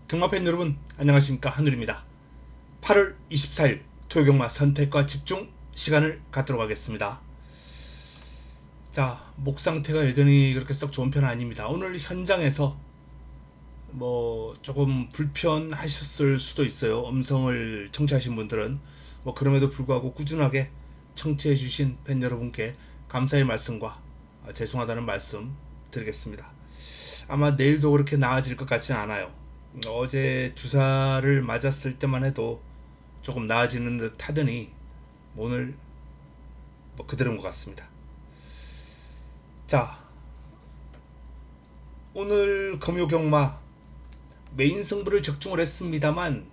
경마팬 여러분 안녕하십니까, 한울입니다. 8월 24일 토요경마 선택과 집중 시간을 갖도록 하겠습니다. 자, 목 상태가 여전히 그렇게 썩 좋은 편은 아닙니다. 오늘 현장에서 조금 불편하셨을 수도 있어요. 음성을 청취하신 분들은 그럼에도 불구하고 꾸준하게 청취해 주신 팬 여러분께 감사의 말씀과 죄송하다는 말씀 드리겠습니다. 아마 내일도 그렇게 나아질 것 같지는 않아요. 어제 주사를 맞았을 때만 해도 조금 나아지는 듯 하더니 오늘 그대로인 것 같습니다. 자, 오늘 금요경마 메인 승부를 적중을 했습니다만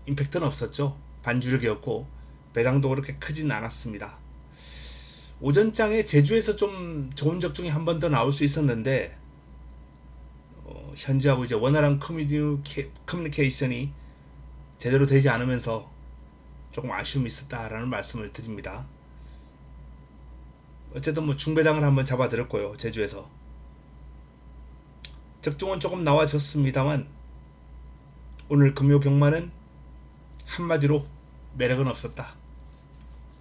임팩트는 없었죠. 반주력이었고 배당도 그렇게 크진 않았습니다. 오전장에 제주에서 좀 좋은 적중이 한 번 더 나올 수 있었는데 현지하고 이제 원활한 커뮤니케이션이 제대로 되지 않으면서 조금 아쉬움이 있었다라는 말씀을 드립니다. 어쨌든 중배당을 한번 잡아드렸고요. 제주에서 적중은 조금 나와졌습니다만 오늘 금요경마는 한마디로 매력은 없었다.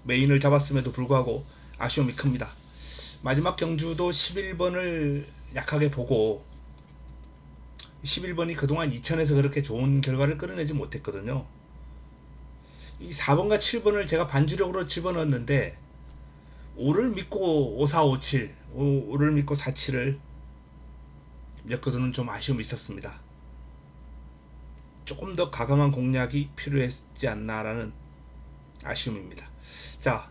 메인을 잡았음에도 불구하고 아쉬움이 큽니다. 마지막 경주도 11번을 약하게 보고 11번이 그동안 2000에서 그렇게 좋은 결과를 끌어내지 못했거든요. 이 4번과 7번을 제가 반주력으로 집어넣었는데 5를 믿고 5457, 5를 믿고 47을 엮어두는 좀 아쉬움이 있었습니다. 조금 더 가감한 공략이 필요했지 않나라는 아쉬움입니다. 자,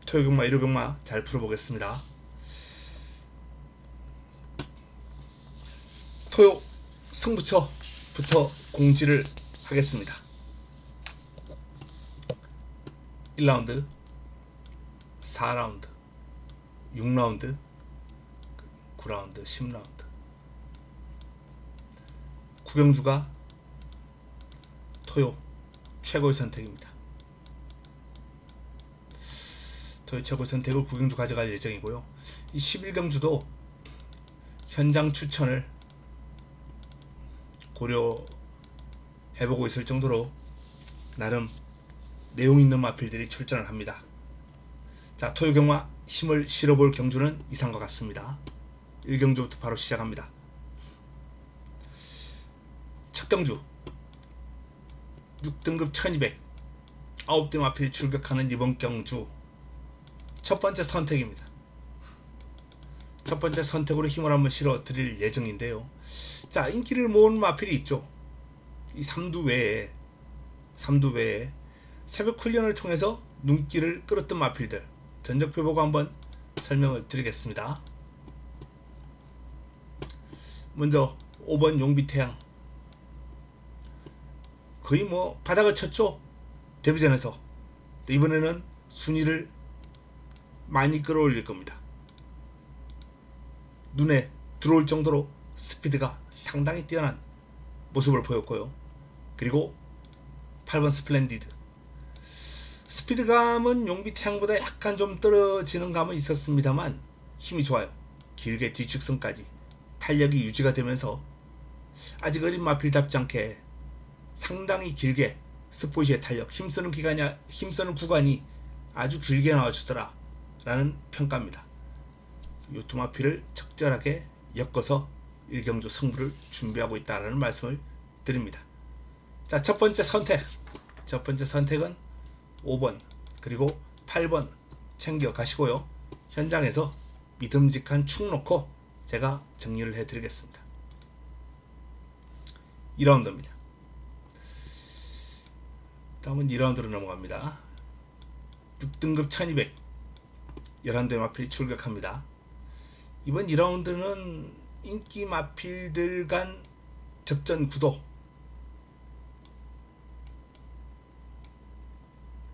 토요경마, 일요경마 잘 풀어보겠습니다. 토요 승부처부터 공지를 하겠습니다. 1라운드, 4라운드, 6라운드, 9라운드, 10라운드. 구경주가 토요 최고의 선택입니다. 토요 최고의 선택을 구경주 가져갈 예정이고요. 이 11경주도 현장 추천을 고려해보고 있을 정도로 나름 내용 있는 마필들이 출전을 합니다. 자, 토요경마 힘을 실어볼 경주는 이상과 같습니다. 1경주부터 바로 시작합니다. 첫 경주 6등급 1200 9대 마필이 출격하는 이번 경주 첫 번째 선택입니다. 첫 번째 선택으로 힘을 한번 실어 드릴 예정인데요. 자, 인기를 모은 마필이 있죠. 이 3두 외에 새벽 훈련을 통해서 눈길을 끌었던 마필들 전적표 보고 한번 설명을 드리겠습니다. 먼저 5번 용비태양, 거의 바닥을 쳤죠. 데뷔전에서. 이번에는 순위를 많이 끌어올릴 겁니다. 눈에 들어올 정도로 스피드가 상당히 뛰어난 모습을 보였고요. 그리고 8번 스플렌디드, 스피드감은 용비태양보다 약간 좀 떨어지는 감은 있었습니다만 힘이 좋아요. 길게 뒤측선까지 탄력이 유지가 되면서 아직 어린 마필답지 않게 상당히 길게 스포시의 탄력, 힘쓰는 구간이 아주 길게 나와주더라 라는 평가입니다. 이 두 마필을 적절하게 엮어서 1경주 승부를 준비하고 있다라는 말씀을 드립니다. 자, 첫 번째 선택은 5번 그리고 8번 챙겨 가시고요. 현장에서 믿음직한 축 놓고 제가 정리를 해 드리겠습니다. 2라운드입니다. 다음은 2라운드로 넘어갑니다. 6등급 1200 11대 마필이 출격합니다. 이번 2라운드는 인기 마필들 간 접전 구도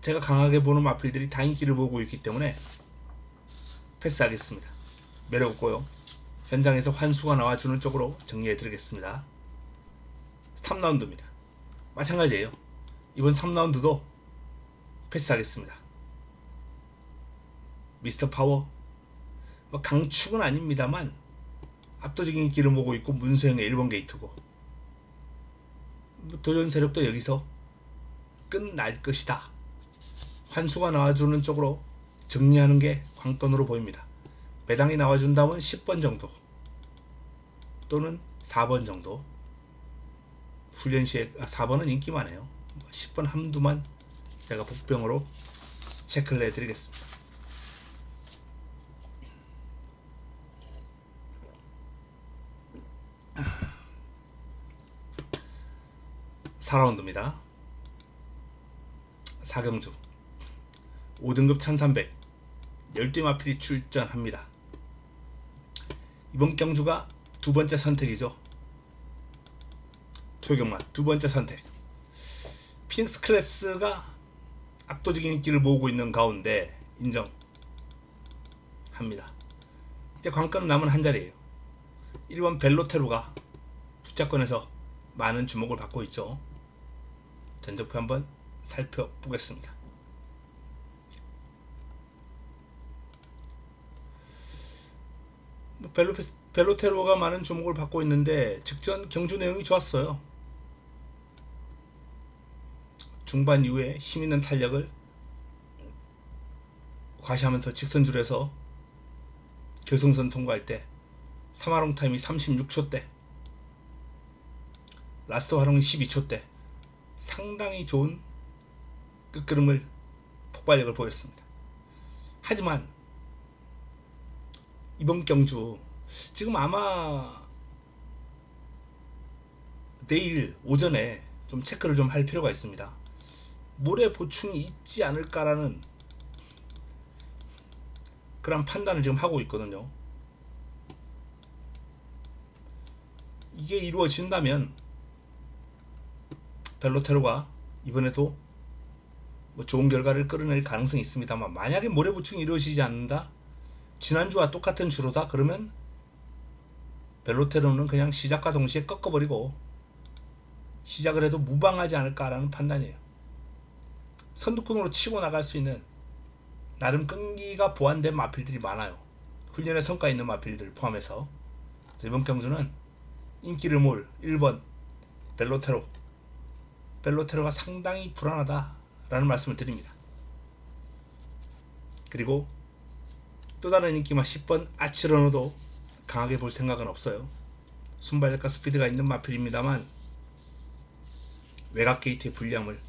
제가 강하게 보는 마필들이 다 인기를 보고 있기 때문에 패스하겠습니다. 매력 없고요. 현장에서 환수가 나와주는 쪽으로 정리해 드리겠습니다. 3라운드입니다. 마찬가지예요. 이번 3라운드도 패스하겠습니다. 미스터 파워, 강축은 아닙니다만 압도적인 인기를 모으고 있고 문서형의 1번 게이트고 도전 세력도 여기서 끝날 것이다. 환수가 나와주는 쪽으로 정리하는 게 관건으로 보입니다. 배당이 나와준다면 10번 정도 또는 4번 정도. 훈련 시에 4번은 인기 많아요. 10번 한두만 제가 복병으로 체크를 해드리겠습니다. (4라운드입니다) 4경주 5등급 1300 12 마필이 출전합니다. 이번 경주가 두 번째 선택이죠. 토요경만 두 번째 선택. 피닉스 클래스가 압도적인 인기를 모으고 있는 가운데 인정합니다. 이제 관건은 남은 한 자리예요. 1번 벨로테루가 주차권에서 많은 주목을 받고 있죠. 전적표 한번 살펴보겠습니다. 벨로테루가 많은 주목을 받고 있는데 직전 경주 내용이 좋았어요. 중반 이후에 힘있는 탄력을 과시하면서 직선줄에서 결승선 통과할 때 3화롱 타임이 36초대, 라스트 화롱이 12초대, 상당히 좋은 끝걸음을 폭발력을 보였습니다. 하지만 이번 경주 지금 아마 내일 오전에 좀 체크를 좀 할 필요가 있습니다. 모래 보충이 있지 않을까라는 그런 판단을 지금 하고 있거든요. 이게 이루어진다면 벨로테루가 이번에도 뭐 좋은 결과를 끌어낼 가능성이 있습니다만, 만약에 모래 보충이 이루어지지 않는다, 지난주와 똑같은 주로다, 그러면 벨로테루는 그냥 시작과 동시에 꺾어버리고 시작을 해도 무방하지 않을까라는 판단이에요. 선두권으로 치고 나갈 수 있는 나름 끈기가 보완된 마필들이 많아요. 훈련에 성과 있는 마필들 포함해서. 이번 경주는 인기를 모을 1번 벨로테루가 상당히 불안하다라는 말씀을 드립니다. 그리고 또 다른 인기마 10번 아치러노도 강하게 볼 생각은 없어요. 순발력과 스피드가 있는 마필입니다만 외곽 게이트의 불리함을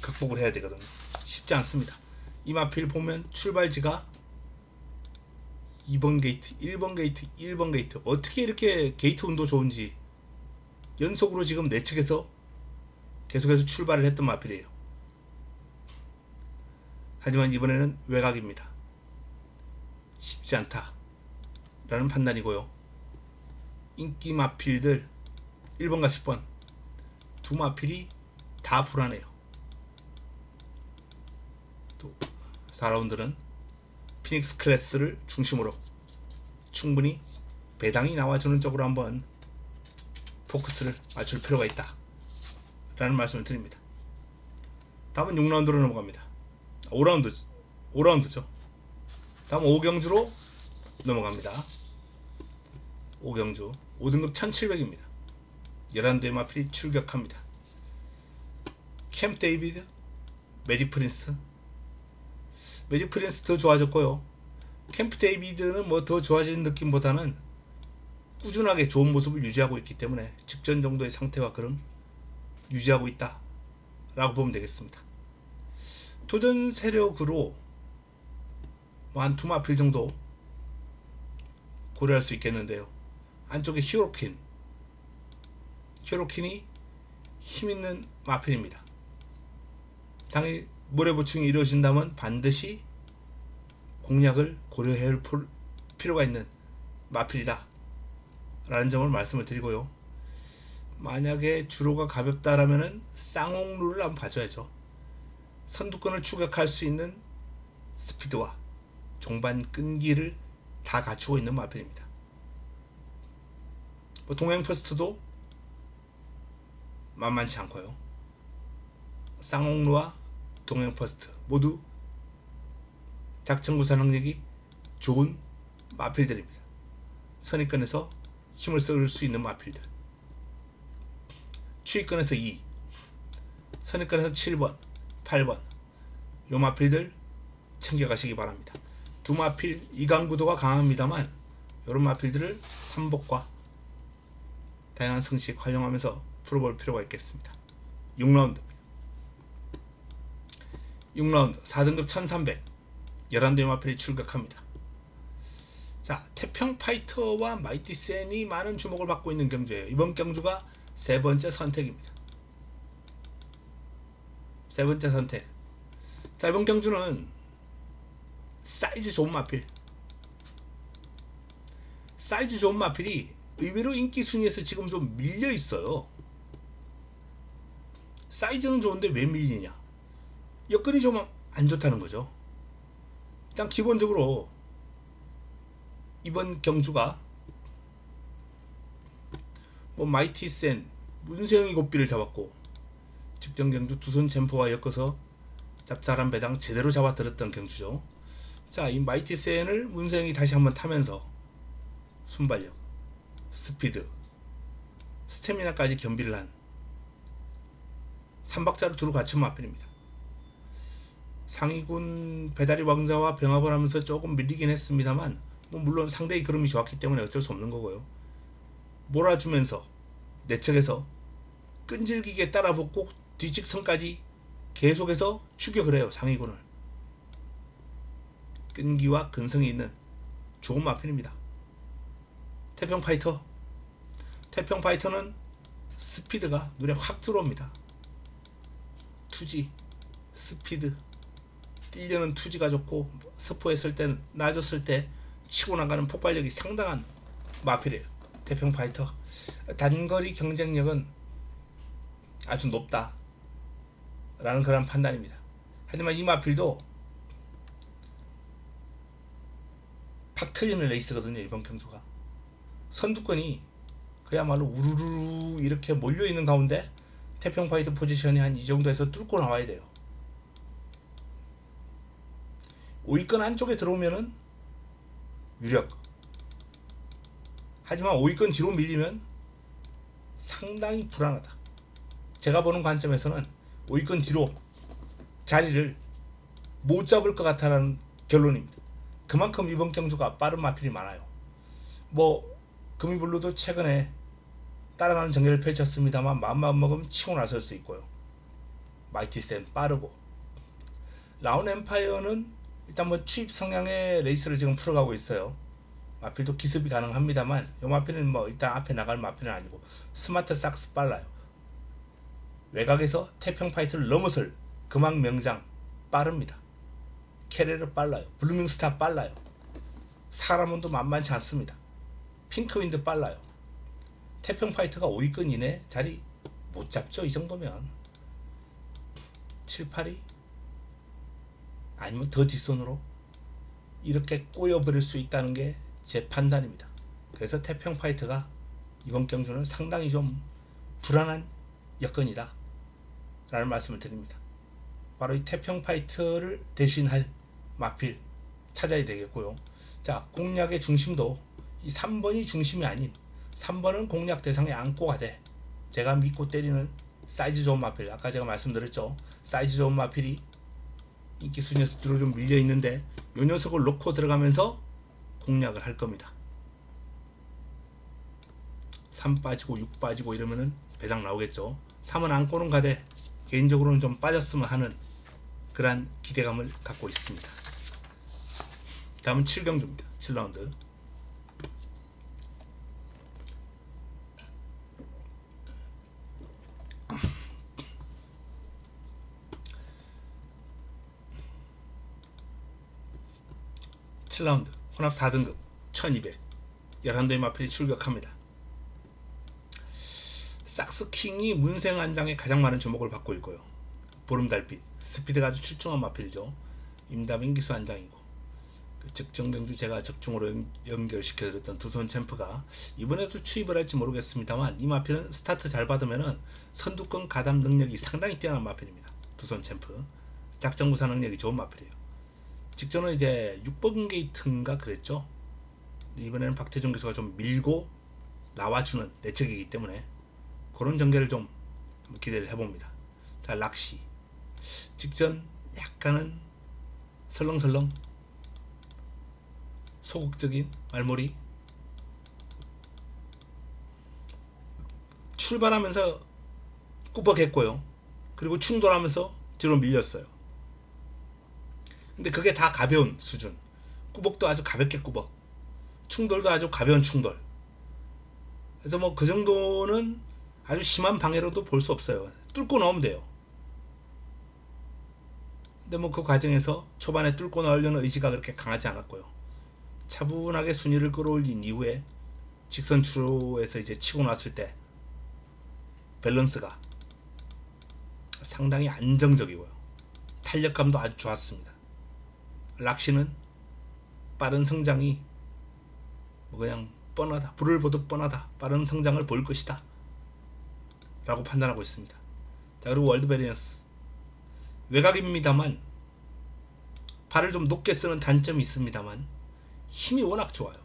극복을 해야 되거든요. 쉽지 않습니다. 이 마필 보면 출발지가 2번 게이트, 1번 게이트, 1번 게이트, 어떻게 이렇게 게이트 운도 좋은지 연속으로 지금 내측에서 계속해서 출발을 했던 마필이에요. 하지만 이번에는 외곽입니다. 쉽지 않다 라는 판단이고요. 인기 마필들 1번과 10번 두 마필이 다 불안해요. 또 4라운드는 피닉스 클래스를 중심으로 충분히 배당이 나와주는 쪽으로 한번 포커스를 맞출 필요가 있다 라는 말씀을 드립니다. 다음은 6라운드로 넘어갑니다. 5라운드죠. 다음 5경주로 넘어갑니다. 5경주 5등급 1700입니다. 11대의 마필이 출격합니다. 캠프 데이비드, 매직 프린스 더 좋아졌고요. 캠프 데이비드는 뭐 더 좋아진 느낌보다는 꾸준하게 좋은 모습을 유지하고 있기 때문에 직전 정도의 상태와 그럼 유지하고 있다 라고 보면 되겠습니다. 도전 세력으로 한 두 마필 정도 고려할 수 있겠는데요. 안쪽에 히어로킨이 힘있는 마필입니다. 당일 모래 보충이 이루어진다면 반드시 공략을 고려해야 할 필요가 있는 마필이다 라는 점을 말씀을 드리고요. 만약에 주로가 가볍다라면은 쌍옥루를 한번 봐줘야죠. 선두권을 추격할 수 있는 스피드와 종반 끈기를 다 갖추고 있는 마필입니다. 동행 퍼스트도 만만치 않고요. 쌍옥루와 동행 퍼스트 모두 작전 구사 능력이 좋은 마필들입니다. 선입권에서 힘을 쓸 수 있는 마필들, 추위권에서 2, 선입관에서 7번, 8번 요 마필들 챙겨가시기 바랍니다. 두 마필 이강구도가 강합니다만 요런 마필들을 삼복과 다양한 승식 활용하면서 풀어볼 필요가 있겠습니다. 6라운드 4등급 1300 11대의 마필이 출격합니다. 자, 태평 파이터와 마이티 센이 많은 주목을 받고 있는 경주예요. 이번 경주가 세 번째 선택입니다. 세 번째 선택. 자, 이번 경주는 사이즈 좋은 마필, 사이즈 좋은 마필이 의외로 인기 순위에서 지금 좀 밀려 있어요. 사이즈는 좋은데 왜 밀리냐? 여건이 좀 안 좋다는 거죠. 일단 기본적으로 이번 경주가 뭐 마이티 센, 문세영이 고삐를 잡았고 직전 경주 두손 챔프와 엮어서 짭짤한 배당 제대로 잡아들었던 경주죠. 자, 이 마이티 센을 문세영이 다시 한번 타면서 순발력, 스피드, 스태미나까지 겸비를 한 3박자를 두루 갖춘 마필입니다. 상위군 배다리 왕자와 병합을 하면서 조금 밀리긴 했습니다만 물론 상대의 그름이 좋았기 때문에 어쩔 수 없는 거고요. 몰아주면서 내측에서 끈질기게 따라붙고 뒤직선까지 계속해서 추격을 해요. 상위군을. 끈기와 근성이 있는 좋은 마필입니다. 태평파이터는 스피드가 눈에 확 들어옵니다. 투지, 스피드, 뛰려는 투지가 좋고 스포했을 때, 놔줬을 때 치고 나가는 폭발력이 상당한 마필이에요. 태평파이터. 단거리 경쟁력은 아주 높다 라는 그런 판단입니다. 하지만 이 마필도 팍 트이는 레이스거든요. 이번 경주가 선두권이 그야말로 우르르 이렇게 몰려있는 가운데 태평파이터 포지션이 한 이 정도에서 뚫고 나와야 돼요. 5위권 안쪽에 들어오면은 유력. 하지만 5위권 뒤로 밀리면 상당히 불안하다. 제가 보는 관점에서는 5위권 뒤로 자리를 못 잡을 것 같다는 결론입니다. 그만큼 이번 경주가 빠른 마필이 많아요. 뭐 금이블루도 최근에 따라가는 전개를 펼쳤습니다만 마음만 먹으면 치고 나설 수 있고요. 마이티 센 빠르고, 라운 엠파이어는 일단 뭐 추입 성향의 레이스를 지금 풀어가고 있어요. 마필도 기습이 가능합니다만 이 마필은 뭐 일단 앞에 나갈 마필은 아니고 스마트 삭스 빨라요. 외곽에서 태평파이터를 넘어설 금왕 명장 빠릅니다. 캐레르 빨라요. 블루밍스타 빨라요. 사람운도 만만치 않습니다. 핑크윈드 빨라요. 태평파이터가 5위권 이내 자리 못 잡죠. 이 정도면 7, 8위 아니면 더 뒷손으로 이렇게 꼬여버릴 수 있다는 게 제 판단입니다. 그래서 태평파이터가 이번 경주는 상당히 좀 불안한 여건이다 라는 말씀을 드립니다. 바로 이 태평파이터를 대신할 마필 찾아야 되겠고요. 자, 공략의 중심도 이 3번이 중심이 아닌 3번은 공략 대상에 안고 가되 제가 믿고 때리는 사이즈 좋은 마필, 아까 제가 말씀드렸죠. 사이즈 좋은 마필이 인기 순위에서 뒤로 좀 밀려 있는데 요 녀석을 놓고 들어가면서 공략을 할 겁니다. 3 빠지고 6 빠지고 이러면은 배당 나오겠죠. 3은 안고는 가되 개인적으로는 좀 빠졌으면 하는 그러한 기대감을 갖고 있습니다. 다음은 7경주입니다. 7라운드. 혼합 4등급 1200 11대의 마필이 출격합니다. 삭스킹이 문생안장에 가장 많은 주목을 받고 있고요. 보름달빛 스피드가 아주 출중한 마필이죠. 임다빈 기수 안장이고 그 적정병주 제가 적중으로 연결시켜드렸던 두손 챔프가 이번에도 추입을 할지 모르겠습니다만 이 마필은 스타트 잘 받으면은 선두권 가담 능력이 상당히 뛰어난 마필입니다. 두손 챔프 작전 구사 능력이 좋은 마필이에요. 직전은 이제 6번 게이트인가 그랬죠. 이번에는 박태준 기수가 좀 밀고 나와주는 내측이기 때문에 그런 전개를 좀 기대를 해봅니다. 자, 락시. 직전 약간은 설렁설렁 소극적인 말몰이. 출발하면서 꾸벅했고요. 그리고 충돌하면서 뒤로 밀렸어요. 근데 그게 다 가벼운 수준. 꾸벅도 아주 가볍게 꾸벅, 충돌도 아주 가벼운 충돌. 그래서 뭐 그 정도는 아주 심한 방해로도 볼 수 없어요. 뚫고 나오면 돼요. 근데 뭐 그 과정에서 초반에 뚫고 나오려는 의지가 그렇게 강하지 않았고요. 차분하게 순위를 끌어올린 이후에 직선 추로에서 이제 치고 났을 때 밸런스가 상당히 안정적이고요. 탄력감도 아주 좋았습니다. 락시는 빠른 성장이 뭐 그냥 뻔하다, 불을 보듯 뻔하다, 빠른 성장을 보일 것이다 라고 판단하고 있습니다. 자, 그리고 월드 베리언스 외곽입니다만 발을 좀 높게 쓰는 단점이 있습니다만 힘이 워낙 좋아요.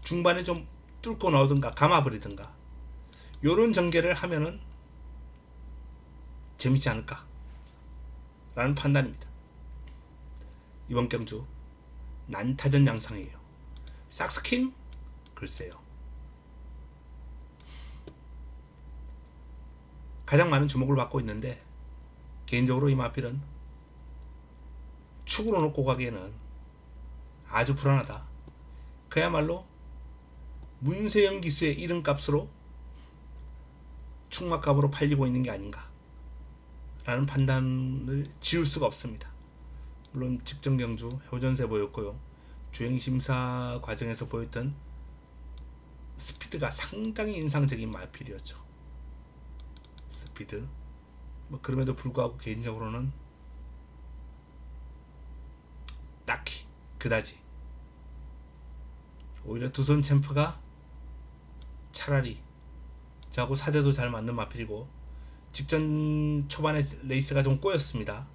중반에 좀 뚫고 나오든가 감아버리든가 요런 전개를 하면은 재밌지 않을까 라는 판단입니다. 이번 경주 난타전 양상이에요. 삭스킹? 글쎄요. 가장 많은 주목을 받고 있는데 개인적으로 이 마필은 축으로 놓고 가기에는 아주 불안하다. 그야말로 문세영 기수의 이름값으로 축막값으로 팔리고 있는 게 아닌가 라는 판단을 지울 수가 없습니다. 물론 직전 경주 효전세 보였고요. 주행심사 과정에서 보였던 스피드가 상당히 인상적인 마필이었죠. 스피드. 뭐 그럼에도 불구하고 개인적으로는 딱히 그다지 오히려 두손 챔프가 차라리 저하고 사대도 잘 맞는 마필이고 직전 초반에 레이스가 좀 꼬였습니다.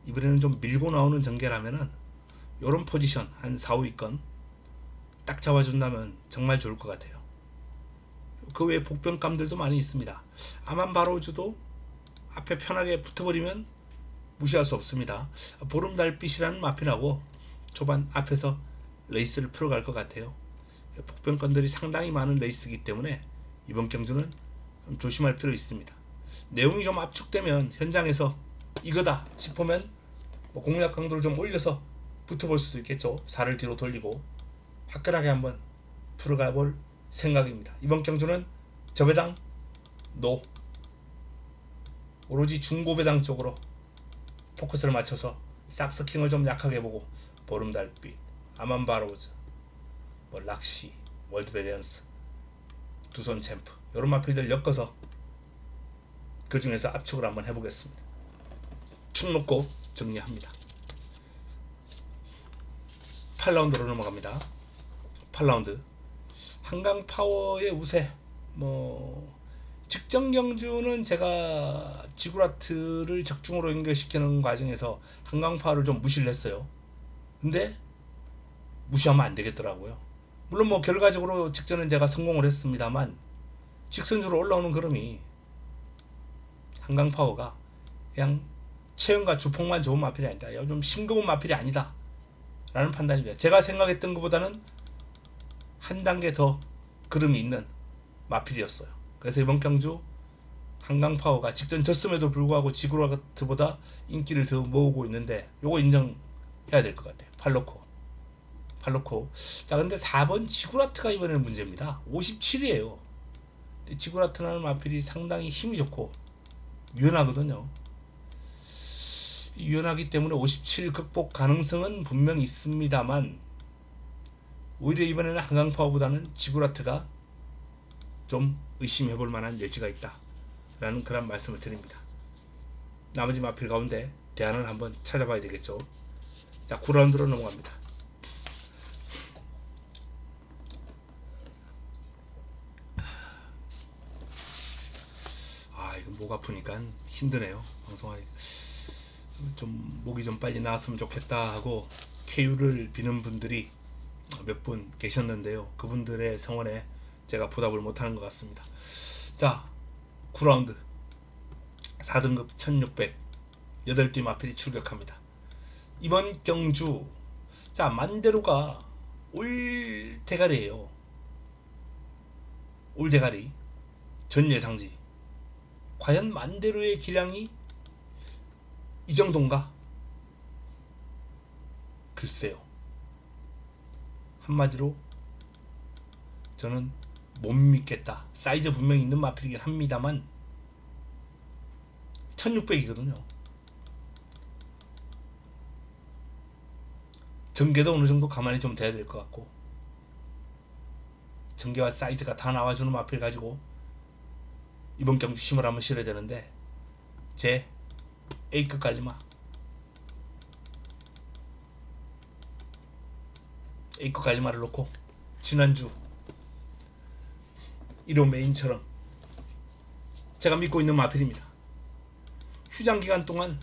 이번에는 좀 밀고 나오는 전개라면은 요런 포지션 한 4, 5위권 딱 잡아준다면 정말 좋을 것 같아요. 그 외에 복변감들도 많이 있습니다. 아만바로즈도 앞에 편하게 붙어버리면 무시할 수 없습니다. 보름달빛이라는 마필하고 초반 앞에서 레이스를 풀어갈 것 같아요. 복변권들이 상당히 많은 레이스이기 때문에 이번 경주는 좀 조심할 필요 있습니다. 내용이 좀 압축되면 현장에서 이거다 싶으면 뭐 공략 강도를 좀 올려서 붙어볼 수도 있겠죠. 살을 뒤로 돌리고 화끈하게 한번 풀어가 볼 생각입니다. 이번 경주는 저배당 노, 오로지 중고배당 쪽으로 포커스를 맞춰서 삭스킹을 좀 약하게 보고 보름달빛, 아만바로즈, 뭐 락시, 월드 베리언스, 두손 챔프 이런 마필들 엮어서 그 중에서 압축을 한번 해보겠습니다. 축 놓고 정리합니다. 8라운드로 넘어갑니다. 8라운드 한강파워의 우세. 뭐 직전 경주는 제가 지구라트를 적중으로 연결시키는 과정에서 한강파워를 좀 무시를 했어요. 근데 무시하면 안 되겠더라고요. 물론 뭐 결과적으로 직전은 제가 성공을 했습니다만 직선주로 올라오는 걸음이 한강파워가 그냥 체형과 주폭만 좋은 마필이 아니다. 좀 싱거운 마필이 아니다 라는 판단입니다. 제가 생각했던 것보다는 한 단계 더 그름이 있는 마필이었어요. 그래서 이번 경주 한강파워가 직전 졌음에도 불구하고 지구라트보다 인기를 더 모으고 있는데 요거 인정해야 될 것 같아요. 팔로코. 자, 근데 4번 지구라트가 이번에는 문제입니다. 57이에요. 지구라트라는 마필이 상당히 힘이 좋고 유연하거든요. 유연하기 때문에 57 극복 가능성은 분명히 있습니다만 오히려 이번에는 한강파워보다는 지구라트가 좀 의심해볼 만한 여지가 있다 라는 그런 말씀을 드립니다. 나머지 마필 가운데 대안을 한번 찾아봐야 되겠죠. 자, 9라운드로 넘어갑니다. 이거 목 아프니까 힘드네요. 방송하기 좀 목이 좀 빨리 나았으면 좋겠다 하고 쾌유를 비는 분들이 몇 분 계셨는데요. 그분들의 성원에 제가 보답을 못하는 것 같습니다. 자, 9라운드 4등급 1600 8띠 마필이 출격합니다. 이번 경주 자 만대로가 올 대가리예요. 올 대가리 전 예상지. 과연 만대로의 기량이 이 정도인가? 글쎄요. 한마디로 저는 못 믿겠다. 사이즈 분명히 있는 마필이긴 합니다만 1600이거든요. 전개도 어느 정도 가만히 좀 돼야 될 것 같고, 전개와 사이즈가 다 나와주는 마필 가지고 이번 경주 힘을 한번 실어야 되는데, 제 A급 갈리마 A급 갈리마를 놓고 지난주 1호 메인처럼 제가 믿고 있는 마필입니다. 휴장 기간 동안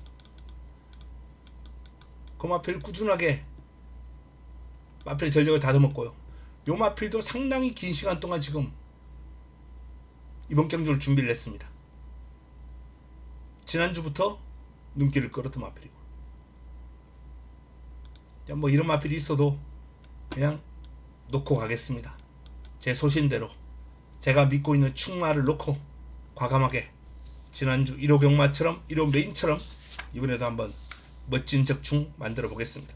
그 마필 꾸준하게 마필 전력을 다듬었고요. 요 마필도 상당히 긴 시간 동안 지금 이번 경주를 준비를 했습니다. 지난주부터 눈길을 끌었던 마필이고, 뭐 이런 마필이 있어도 그냥 놓고 가겠습니다. 제 소신대로 제가 믿고 있는 충마를 놓고 과감하게 지난주 1호 경마처럼 1호 메인처럼 이번에도 한번 멋진 적중 만들어 보겠습니다.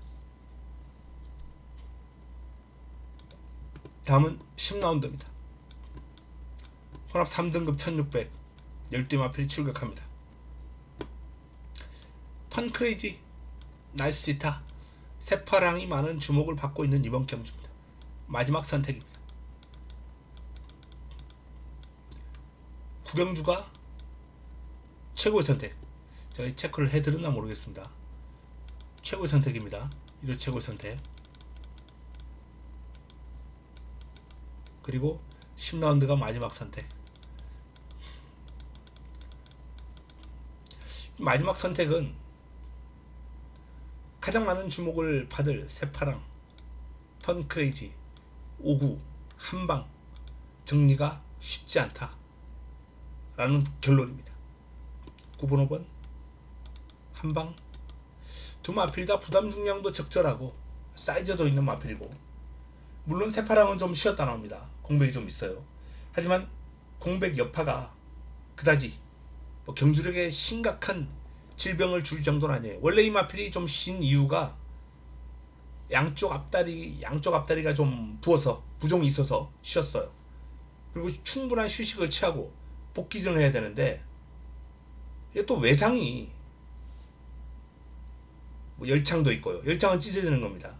다음은 10라운드입니다. 혼합 3등급 1600 10띠 마필이 출격합니다. 펀크레이지, 나이스시타, 새파랑이 많은 주목을 받고 있는 이번 경주입니다. 마지막 선택입니다. 구경주가 최고의 선택. 제가 체크를 해드렸나 모르겠습니다. 최고의 선택입니다. 이런 최고의 선택. 그리고 10라운드가 마지막 선택. 마지막 선택은 가장 많은 주목을 받을 새파랑, 펀크레이지, 오구, 한방 정리가 쉽지 않다 라는 결론입니다. 9번 5번 한방 두 마필 다 부담 중량도 적절하고 사이즈도 있는 마필이고, 물론 새파랑은 좀 쉬었다 나옵니다. 공백이 좀 있어요. 하지만 공백 여파가 그다지 뭐 경주력에 심각한 질병을 줄 정도는 아니에요. 원래 이 마필이 좀 쉰 이유가 양쪽 앞다리가 좀 부어서 부종이 있어서 쉬었어요. 그리고 충분한 휴식을 취하고 복귀전을 해야 되는데, 이게 또 외상이 뭐 열창도 있고요. 열창은 찢어지는 겁니다.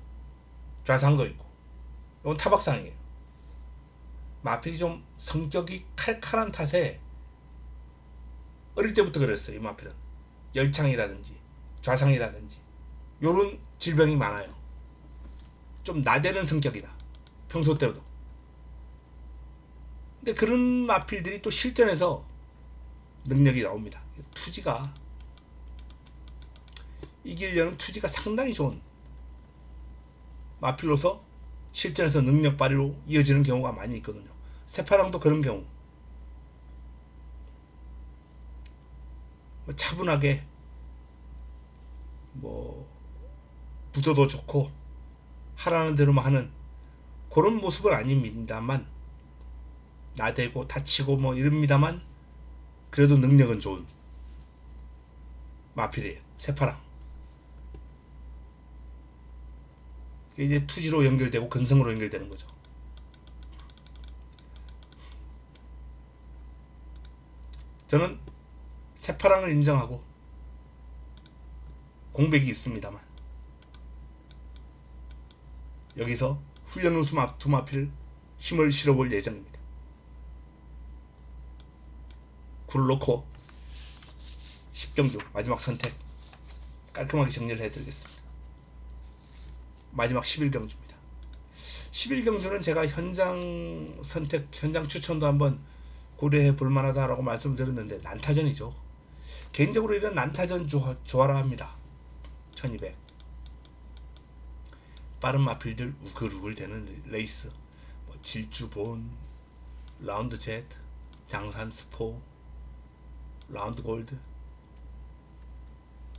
좌상도 있고, 이건 타박상이에요. 마필이 좀 성격이 칼칼한 탓에 어릴 때부터 그랬어요. 이 마필은 열창이라든지 좌상이라든지 요런 질병이 많아요. 좀 나대는 성격이다, 평소 때도. 근데 그런 마필들이 또 실전에서 능력이 나옵니다. 투지가, 이기려는 투지가 상당히 좋은 마필로서 실전에서 능력 발휘로 이어지는 경우가 많이 있거든요. 새파랑도 그런 경우. 차분하게 뭐 부조도 좋고 하라는 대로만 하는 그런 모습은 아닙니다만, 나대고 다치고 뭐 이럽니다만 그래도 능력은 좋은 마필이에요. 새파랑. 이제 투지로 연결되고 근성으로 연결되는 거죠. 저는 새파랑을 인정하고 공백이 있습니다만 여기서 훈련 우수 두 마필 힘을 실어볼 예정입니다. 굴을 놓고 10경주 마지막 선택 깔끔하게 정리를 해드리겠습니다. 마지막 11경주입니다. 11경주는 제가 현장 선택, 현장 추천도 한번 고려해 볼 만하다라고 말씀드렸는데, 난타전이죠. 개인적으로 이런 난타전 좋아라 합니다. 1200 빠른 마필들 우글우글 되는 레이스, 뭐 질주본, 라운드 젯, 장산 스포, 라운드 골드,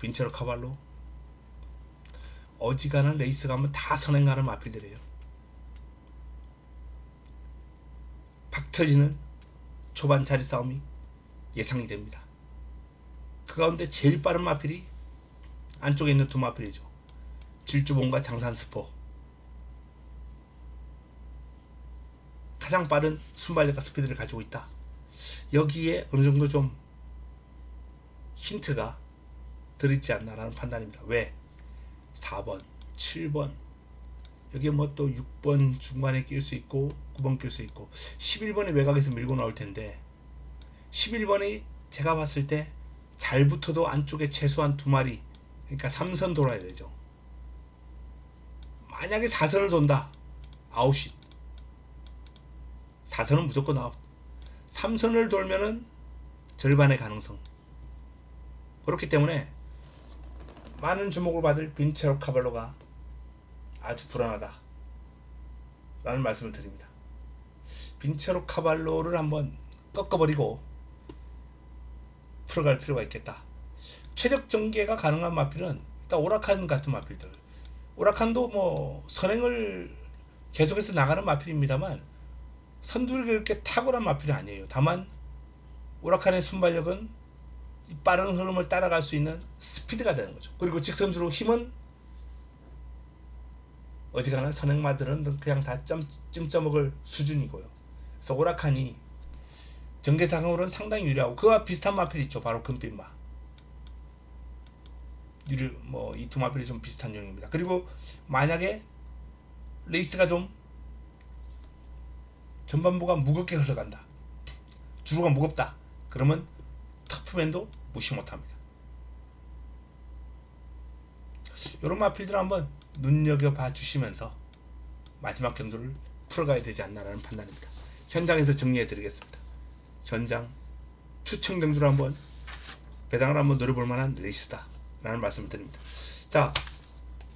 빈체로 카발로, 어지간한 레이스 가면 다 선행가는 마필들이에요. 박 터지는 초반 자리 싸움이 예상이 됩니다. 그 가운데 제일 빠른 마필이 안쪽에 있는 두 마필이죠. 질주봉과 장산스포. 가장 빠른 순발력과 스피드를 가지고 있다. 여기에 어느 정도 좀 힌트가 들어있지 않나라는 판단입니다. 왜? 4번, 7번, 여기에 뭐 또 6번 중간에 낄 수 있고 9번 낄 수 있고 11번이 외곽에서 밀고 나올 텐데 11번이 제가 봤을 때 잘 붙어도 안쪽에 최소한 2마리, 그러니까 3선 돌아야 되죠. 만약에 4선을 돈다, 아웃이 4선은 무조건 아웃. 3선을 돌면은 절반의 가능성. 그렇기 때문에 많은 주목을 받을 빈체로 카발로가 아주 불안하다 라는 말씀을 드립니다. 빈체로 카발로를 한번 꺾어버리고 풀어갈 필요가 있겠다. 최적 전개가 가능한 마필은 일단 오라칸 같은 마필들. 오라칸도 뭐 선행을 계속해서 나가는 마필입니다만 선두를 그렇게 탁월한 마필은 아니에요. 다만 오라칸의 순발력은 빠른 흐름을 따라갈 수 있는 스피드가 되는 거죠. 그리고 직선주로 힘은 어지간한 선행마들은 그냥 다 찜쪄먹을 수준이고요. 그래서 오라칸이 전개상으로는 상당히 유리하고 그와 비슷한 마필이 있죠. 바로 금빛마. 뭐 이 두 마필이 좀 비슷한 용입니다. 그리고 만약에 레이스가 좀 전반부가 무겁게 흘러간다, 주로가 무겁다, 그러면 터프맨도 무시 못합니다. 이런 마필들 한번 눈여겨봐 주시면서 마지막 경주를 풀어가야 되지 않나라는 판단입니다. 현장에서 정리해 드리겠습니다. 현장 추천 경주를 한번 배당을 한번 노려볼 만한 레이스다 라는 말씀을 드립니다. 자,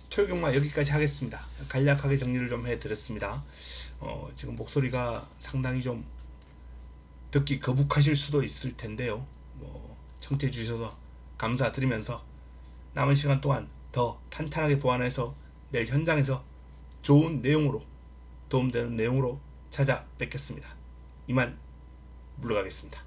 토요경마 여기까지 하겠습니다. 간략하게 정리를 좀 해드렸습니다. 지금 목소리가 상당히 좀 듣기 거북하실 수도 있을 텐데요. 뭐 청취해 주셔서 감사드리면서 남은 시간 동안 더 탄탄하게 보완해서 내일 현장에서 좋은 내용으로, 도움되는 내용으로 찾아뵙겠습니다. 이만 물러가겠습니다.